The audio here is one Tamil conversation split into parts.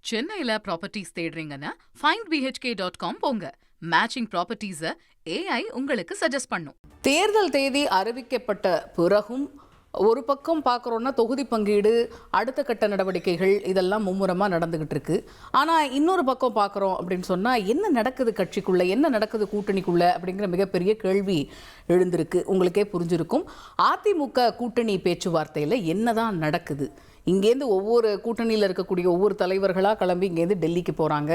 சென்னையில ப்ராப்பர்ட்டிஸ் தேடுறீங்கன்னா findbhk.com போங்க. மேட்சிங் ப்ராப்பர்ட்டிஸை AI உங்களுக்கு சஜஸ்ட் பண்ணும். தேர்தல் தேதி அறிவிக்கப்பட்ட பிறகும் ஒரு பக்கம் பார்க்குறோன்னா தொகுதி பங்கீடு, அடுத்த கட்ட நடவடிக்கைகள் இதெல்லாம் மும்முரமாக நடந்துக்கிட்டு இருக்கு. ஆனால் இன்னொரு பக்கம் பார்க்குறோம் அப்படின்னு சொன்னால் என்ன நடக்குது கட்சிக்குள்ளே, என்ன நடக்குது கூட்டணிக்குள்ளே அப்படிங்கிற மிகப்பெரிய கேள்வி எழுந்திருக்கு. உங்களுக்கே புரிஞ்சிருக்கும். அதிமுக கூட்டணி பேச்சுவார்த்தையில் என்ன தான் நடக்குது? இங்கேருந்து ஒவ்வொரு கூட்டணியில் இருக்கக்கூடிய ஒவ்வொரு தலைவர்களாக கிளம்பி இங்கேருந்து டெல்லிக்கு போகிறாங்க,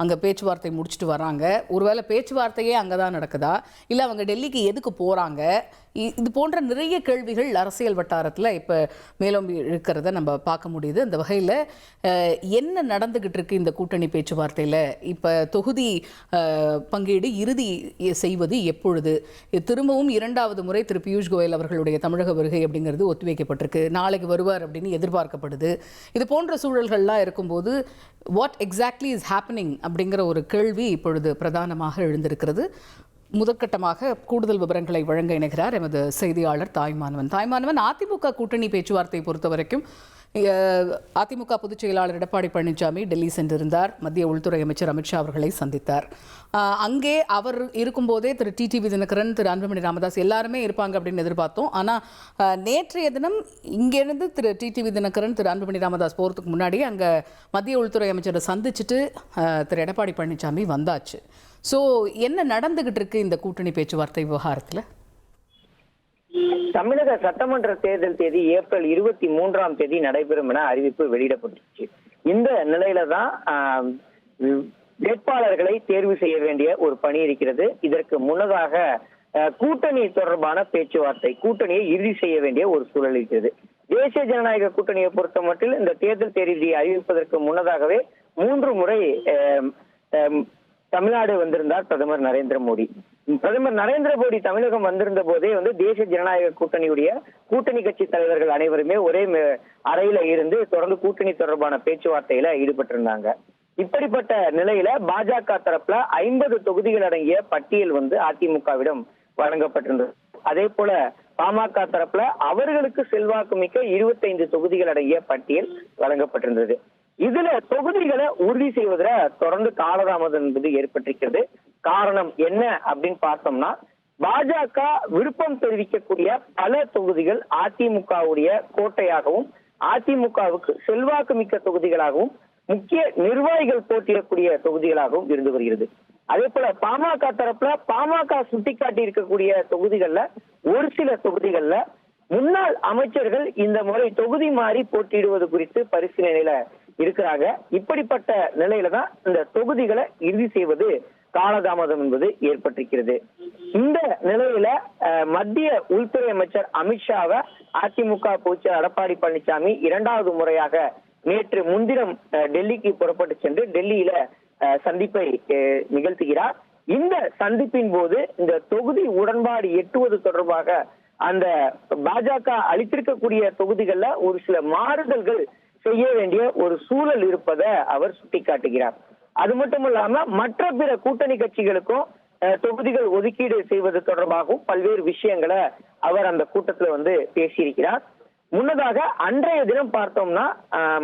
அங்கே பேச்சுவார்த்தை முடிச்சுட்டு வராங்க. ஒருவேளை பேச்சுவார்த்தையே அங்கே தான் நடக்குதா, இல்லை அவங்க டெல்லிக்கு எதுக்கு போகிறாங்க? இது போன்ற நிறைய கேள்விகள் அரசியல் வட்டாரத்தில் இப்போ மேலும் இருக்கிறத நம்ம பார்க்க முடியுது. அந்த வகையில் என்ன நடந்துக்கிட்டு இருக்கு இந்த கூட்டணி பேச்சுவார்த்தையில்? இப்போ தொகுதி பங்கீடு இறுதி செய்வது எப்பொழுது? திரும்பவும் இரண்டாவது முறை திரு பியூஷ் கோயல் அவர்களுடைய தமிழக வருகை அப்படிங்கிறது ஒத்திவைக்கப்பட்டிருக்கு. நாளைக்கு வருவார் அப்படின்னு எதிர்பார்க்கப்படுது. இது போன்ற சூழல்கள்லாம் இருக்கும்போது வாட் எக்ஸாக்ட்லி இஸ் ஹேப்பனிங் அப்படிங்கிற ஒரு கேள்வி இப்பொழுது பிரதானமாக எழுந்திருக்கிறது. முதற்கட்டமாக கூடுதல் விவரங்களை வழங்க இணைகிறார் எமது செய்தியாளர் தாய்மானவன். அதிமுக கூட்டணி பேச்சுவார்த்தை பொறுத்த வரைக்கும் அதிமுக பொதுச் செயலாளர் எடப்பாடி பழனிசாமி டெல்லி சென்றிருந்தார். மத்திய உள்துறை அமைச்சர் அமித்ஷா அவர்களை சந்தித்தார். அங்கே அவர் இருக்கும்போதே திரு டிடிவி தினகரன், திரு அன்புமணி ராமதாஸ் எல்லாருமே இருப்பாங்க அப்படின்னு எதிர்பார்த்தோம். ஆனால் நேற்றைய தினம் இங்கேருந்து திரு டிடிவி தினகரன், திரு அன்புமணி ராமதாஸ் போகிறதுக்கு முன்னாடியே அங்கே மத்திய உள்துறை அமைச்சரை சந்திச்சுட்டு திரு எடப்பாடி பழனிசாமி வந்தாச்சு. ஸோ என்ன நடந்துகிட்டு இருக்கு இந்த கூட்டணி பேச்சுவார்த்தை விவகாரத்தில்? தமிழக சட்டமன்ற தேர்தல் தேதி ஏப்ரல் 23 நடைபெறும் என அறிவிப்பு வெளியிடப்பட்டுச்சு. இந்த நிலையில தான் வேட்பாளர்களை தேர்வு செய்ய வேண்டிய ஒரு பணி இருக்கிறது. இதற்கு முன்னதாக கூட்டணி தொடர்பான பேச்சுவார்த்தை, கூட்டணியை இறுதி செய்ய வேண்டிய ஒரு சூழல் இருக்கிறது. தேசிய ஜனநாயக கூட்டணியை பொறுத்த மட்டில் இந்த தேர்தல் தேதியை அறிவிப்பதற்கு முன்னதாகவே 3 முறை தமிழ்நாடு வந்திருந்தார் பிரதமர் நரேந்திர மோடி. பிரதமர் நரேந்திர மோடி தமிழகம் வந்திருந்த போதே தேசிய ஜனநாயக கூட்டணியுடைய கூட்டணி கட்சி தலைவர்கள் அனைவருமே ஒரே அறையில இருந்து தொடர்ந்து கூட்டணி தொடர்பான பேச்சுவார்த்தையில ஈடுபட்டிருந்தாங்க. இப்படிப்பட்ட நிலையில பாஜக தரப்புல 50 தொகுதிகள் அடங்கிய பட்டியல் அதிமுகவிடம் வழங்கப்பட்டிருந்தது. அதே போல பாமக தரப்புல அவர்களுக்கு செல்வாக்கு மிக்க 25 தொகுதிகள் அடங்கிய பட்டியல் வழங்கப்பட்டிருந்தது. இதுல தொகுதிகளை உறுதி செய்வதில் தொடர்ந்து காலதாமதம் என்பது ஏற்பட்டிருக்கிறது. காரணம் என்ன அப்படின்னு பார்த்தோம்னா, பாஜக விருப்பம் தெரிவிக்கக்கூடிய பல தொகுதிகள் அதிமுகவுடைய கோட்டையாகவும், அதிமுகவுக்கு செல்வாக்கு மிக்க தொகுதிகளாகவும், முக்கிய நிர்வாகிகள் போட்டியிடக்கூடிய தொகுதிகளாகவும் இருந்து வருகிறது. அதே போல பாமக தரப்புல பாமக சுட்டிக்காட்டி இருக்கக்கூடிய தொகுதிகள்ல ஒரு சில தொகுதிகள்ல முன்னாள் அமைச்சர்கள் இந்த முறை தொகுதி மாறி போட்டியிடுவது குறித்து பரிசீலனையில இருக்கிறாங்க. இப்படிப்பட்ட நிலையில தான் இந்த தொகுதிகளை இறுதி செய்வது காலதாமதம் என்பது ஏற்பட்டிருக்கிறது. இந்த நிலையில மத்திய உள்துறை அமைச்சர் அமித்ஷாவை அதிமுக பொதுச்செயலாளர் எடப்பாடி பழனிசாமி 2வது முறையாக நேற்று முன்தினம் டெல்லிக்கு புறப்பட்டு சென்று டெல்லியில சந்திப்பை நிகழ்த்துகிறார். இந்த சந்திப்பின் போது இந்த தொகுதி உடன்பாடு எட்டுவது தொடர்பாக அந்த பாஜக அளித்திருக்கக்கூடிய தொகுதிகள்ல ஒரு சில மாறுதல்கள் செய்ய வேண்டிய ஒரு சூழல் இருப்பதை அவர் சுட்டிக்காட்டுகிறார். அது மட்டும் இல்லாம மற்ற பிற கூட்டணி கட்சிகளுக்கும் தொகுதிகள் ஒதுக்கீடு செய்வது தொடர்பாகவும் பல்வேறு விஷயங்களை அவர் அந்த கூட்டத்துல பேசியிருக்கிறார். முன்னதாக அன்றைய தினம் பார்த்தோம்னா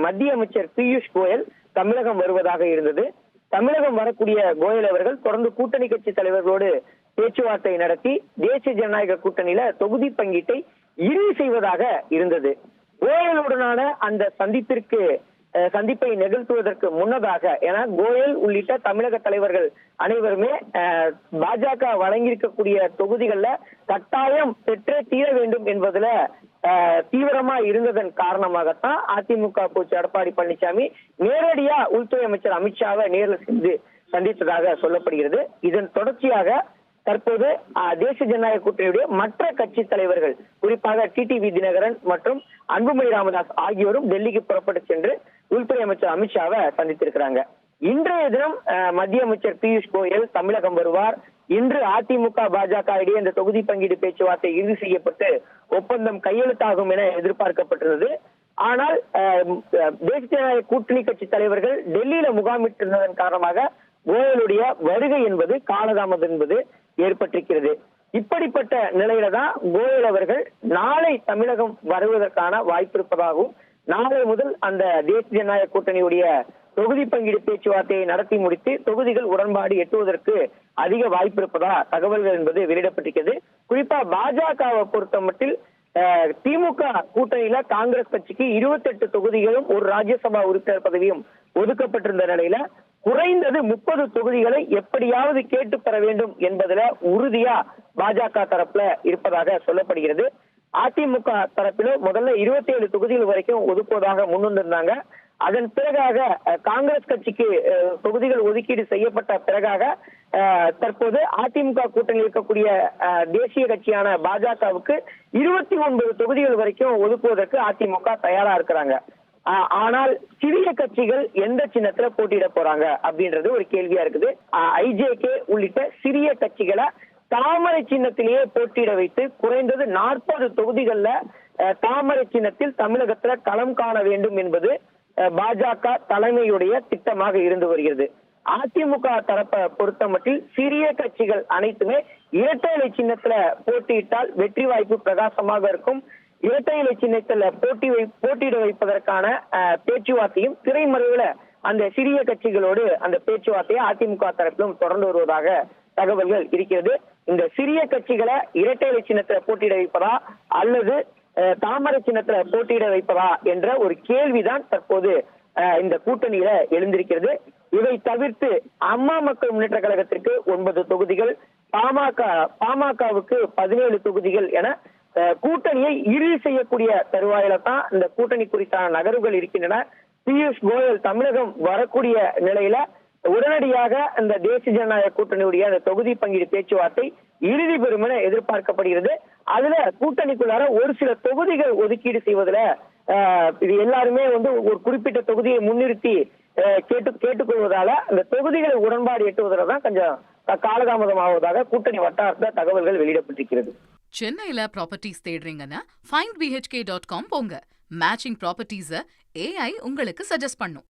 மத்திய அமைச்சர் பியூஷ் கோயல் தமிழகம் வருவதாக இருந்தது. தமிழகம் வரக்கூடிய கோயல் அவர்கள் தொடர்ந்து கூட்டணி கட்சி தலைவர்களோடு பேச்சுவார்த்தை நடத்தி தேசிய ஜனநாயக கூட்டணியில தொகுதி பங்கீட்டை இறுதி செய்வதாக இருந்தது. கோயலுடனான அந்த சந்திப்பை நிகழ்த்துவதற்கு முன்னதாக, ஏன்னா கோயல் உள்ளிட்ட தமிழக தலைவர்கள் அனைவருமே பாஜக வழங்கியிருக்கக்கூடிய தொகுதிகள்ல கட்டாயம் பெற்றே தீர வேண்டும் என்பதுல தீவிரமா இருந்ததன் காரணமாகத்தான் அதிமுக பொதுச் எடப்பாடி பழனிசாமி நேரடியா உள்துறை அமைச்சர் அமித்ஷாவை நேரில் சென்று சந்தித்ததாக சொல்லப்படுகிறது. இதன் தொடர்ச்சியாக தற்போது தேசிய ஜனநாயக கூட்டணியுடைய மற்ற கட்சி தலைவர்கள், குறிப்பாக டிடிவி தினகரன் மற்றும் அன்புமணி ராமதாஸ் ஆகியோரும் டெல்லிக்கு புறப்பட்டு சென்று உள்துறை அமைச்சர் அமித்ஷாவை சந்தித்திருக்கிறாங்க. இன்றைய தினம் மத்திய அமைச்சர் பியூஷ் கோயல் தமிழகம் வருவார். இன்று அதிமுக பாஜக இடையே இந்த தொகுதி பங்கீடு பேச்சுவார்த்தை இறுதி செய்யப்பட்டு ஒப்பந்தம் கையெழுத்தாகும் என எதிர்பார்க்கப்பட்டிருந்தது. ஆனால் தேசிய ஜனநாயக கூட்டணி கட்சி தலைவர்கள் டெல்லியில முகாமிட்டிருந்ததன் காரணமாக கோயலுடைய வருகை என்பது காலதாமதம் என்பது ஏற்பட்டிருக்கிறது. இப்படிப்பட்ட நிலையில தான் கோயல் அவர்கள் நாளை தமிழகம் வருவதற்கான வாய்ப்பு இருப்பதாகவும், நாளை முதல் அந்த தேசிய ஜனநாயக கூட்டணியுடைய தொகுதி பங்கீடு பேச்சுவார்த்தையை நடத்தி முடித்து தொகுதிகள் உடன்பாடு எட்டுவதற்கு அதிக வாய்ப்பு இருப்பதா தகவல்கள் என்பது வெளியிடப்பட்டிருக்கிறது. குறிப்பா பாஜகவை பொறுத்த மட்டில் திமுக கூட்டணியில காங்கிரஸ் கட்சிக்கு 28 தொகுதிகளும் ஒரு ராஜ்யசபா உறுப்பினர் பதவியும் ஒதுக்கப்பட்டிருந்த நிலையில குறைந்தது 30 தொகுதிகளை எப்படியாவது கேட்டு பெற வேண்டும் என்பதுல உறுதியா பாஜக தரப்புல இருப்பதாக சொல்லப்படுகிறது. அதிமுக தரப்பிலும் முதல்ல 27 தொகுதிகள் வரைக்கும் ஒதுக்குவதாக முன்வந்திருந்தாங்க. அதன் பிறகாக காங்கிரஸ் கட்சிக்கு தொகுதிகள் ஒதுக்கீடு செய்யப்பட்ட பிறகாக தற்போது அதிமுக கூட்டணியில் இருக்கக்கூடிய தேசிய கட்சியான பாஜகவுக்கு 29 தொகுதிகள் வரைக்கும் ஒதுக்குவதற்கு அதிமுக தயாரா இருக்கிறாங்க. ஆனால் சிறிய கட்சிகள் எந்த சின்னத்துல போட்டியிட போறாங்க அப்படின்றது ஒரு கேள்வியா இருக்குது. ஐஜேகே உள்ளிட்ட சிறிய கட்சிகளை தாமரை சின்னத்திலேயே போட்டியிட வைத்து குறைந்தது 40 தொகுதிகள்ல தாமரை சின்னத்தில் தமிழகத்துல களம் காண வேண்டும் என்பது பாஜக தலைமையுடைய திட்டமாக இருந்து வருகிறது. அதிமுக தரப்பை பொறுத்த மட்டில் சிறிய கட்சிகள் அனைத்துமே இரட்டை இலை சின்னத்துல போட்டியிட்டால் வெற்றி வாய்ப்பு பிரகாசமாக இருக்கும். இரட்டை இலை சின்னத்துல போட்டியிட வைப்பதற்கான பேச்சுவார்த்தையும் திரைமறைவுல அந்த சிறிய கட்சிகளோடு அந்த பேச்சுவார்த்தையை அதிமுக தரப்பிலும் தொடர்ந்து வருவதாக தகவல்கள் இருக்கிறது. இந்த சிறிய கட்சிகளை இரட்டை இலை சின்னத்துல போட்டியிட வைப்பதா அல்லது தாமரை சின்னத்துல போட்டியிட வைப்பதா என்ற ஒரு கேள்விதான் தற்போது இந்த கூட்டணியில எழுந்திருக்கிறது. இவை தவிர்த்து அம்மா மக்கள் முன்னேற்ற கழகத்திற்கு 9 தொகுதிகள், பாமகவுக்கு 17 தொகுதிகள் என கூட்டணியை இறுதி செய்யக்கூடிய தருவாயில தான் இந்த கூட்டணி குறித்தான நகர்வுகள் இருக்கின்றன. பியூஷ் கோயல் தமிழகம் வரக்கூடிய நிலையில உடனடியாக இந்த தேசிய ஜனநாயக கூட்டணியுடைய அந்த தொகுதி பங்கீடு பேச்சுவார்த்தை இறுதி பெறும் என எதிர்பார்க்கப்படுகிறது. அதுல கூட்டணிக்குள்ளார ஒரு சில தொகுதிகள் ஒதுக்கீடு செய்வதில் இது எல்லாருமே ஒரு குறிப்பிட்ட தொகுதியை முன்னிறுத்தி கேட்டுக்கொள்வதால அந்த தொகுதிகளை உடன்பாடு எட்டுவதில் தான் கொஞ்சம் காலதாமதம் ஆவதாக கூட்டணி வட்டாரத்தில் தகவல்கள் வெளியிடப்பட்டிருக்கிறது. சென்னையில ப்ராப்பர்ட்டிஸ் தேடுறீங்கன்னா findbhk.com போங்க. மேட்சிங் ப்ராப்பர்ட்டிஸ AI உங்களுக்கு சஜஸ்ட் பண்ணும்.